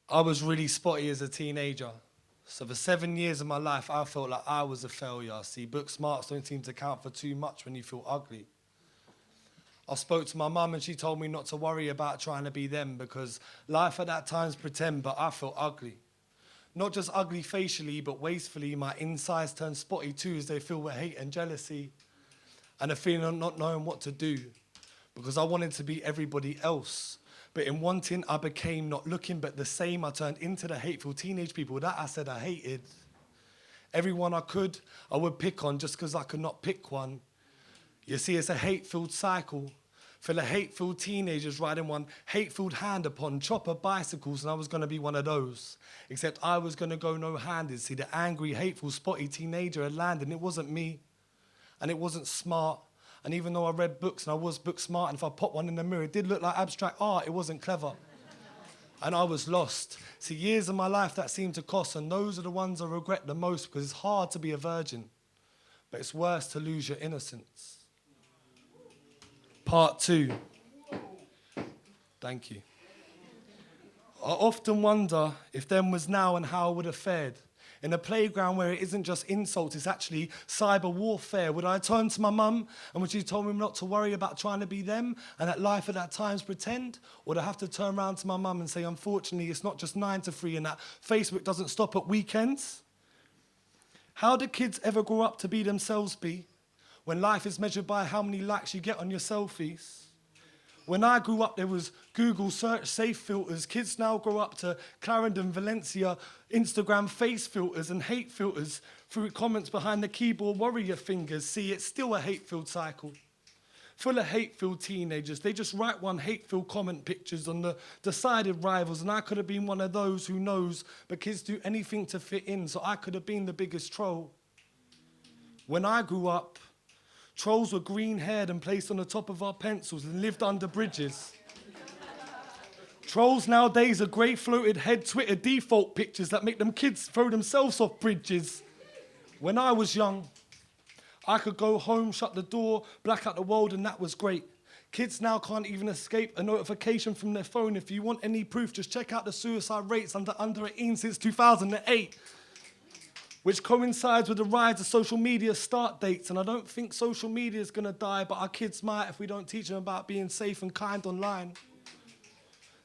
I was really spotty as a teenager. So for 7 years of my life, I felt like I was a failure. See, book smarts don't seem to count for too much when you feel ugly. I spoke to my mum and she told me not to worry about trying to be them because life at that time's pretend, but I felt ugly. Not just ugly facially, but wastefully, my insides turned spotty too as they filled with hate and jealousy and a feeling of not knowing what to do because I wanted to be everybody else. But in wanting, I became not looking but the same. I turned into the hateful teenage people that I said I hated. Everyone I could, I would pick on just because I could not pick one. You see, it's a hate-filled cycle. Full of hate-filled teenagers riding one hate-filled hand upon chopper bicycles, and I was going to be one of those. Except I was going to go no-handed. See, the angry, hateful, spotty teenager had landed, and it wasn't me. And it wasn't smart. And even though I read books and I was book smart, and if I popped one in the mirror, it did look like abstract art, it wasn't clever. And I was lost. See, years of my life that seemed to cost, and those are the ones I regret the most because it's hard to be a virgin, but it's worse to lose your innocence. Part 2. Thank you. I often wonder if then was now and how I would have fared. In a playground where it isn't just insults, it's actually cyber warfare. Would I turn to my mum and would she told me not to worry about trying to be them and that life at that time's pretend? Or would I have to turn around to my mum and say, unfortunately, it's not just 9 to 3 and that Facebook doesn't stop at weekends? How do kids ever grow up to be themselves, when life is measured by how many likes you get on your selfies? When I grew up, there was Google search safe filters. Kids now grow up to Clarendon, Valencia, Instagram face filters and hate filters through comments behind the keyboard warrior fingers. See, it's still a hate-filled cycle. Full of hate-filled teenagers. They just write one hate-filled comment pictures on the decided rivals, and I could have been one of those who knows, but kids do anything to fit in, so I could have been the biggest troll. When I grew up, trolls were green-haired and placed on the top of our pencils and lived under bridges. Trolls nowadays are grey-floated head Twitter default pictures that make them kids throw themselves off bridges. When I was young, I could go home, shut the door, black out the world, and that was great. Kids now can't even escape a notification from their phone. If you want any proof, just check out the suicide rates under 18 since 2008. Which coincides with the rise of social media start dates. And I don't think social media is going to die, but our kids might if we don't teach them about being safe and kind online.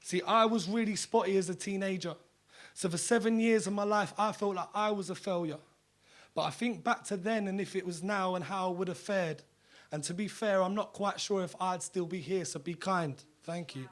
See, I was really spotty as a teenager. So for 7 years of my life, I felt like I was a failure. But I think back to then and if it was now and how I would have fared. And to be fair, I'm not quite sure if I'd still be here, so be kind. Thank you.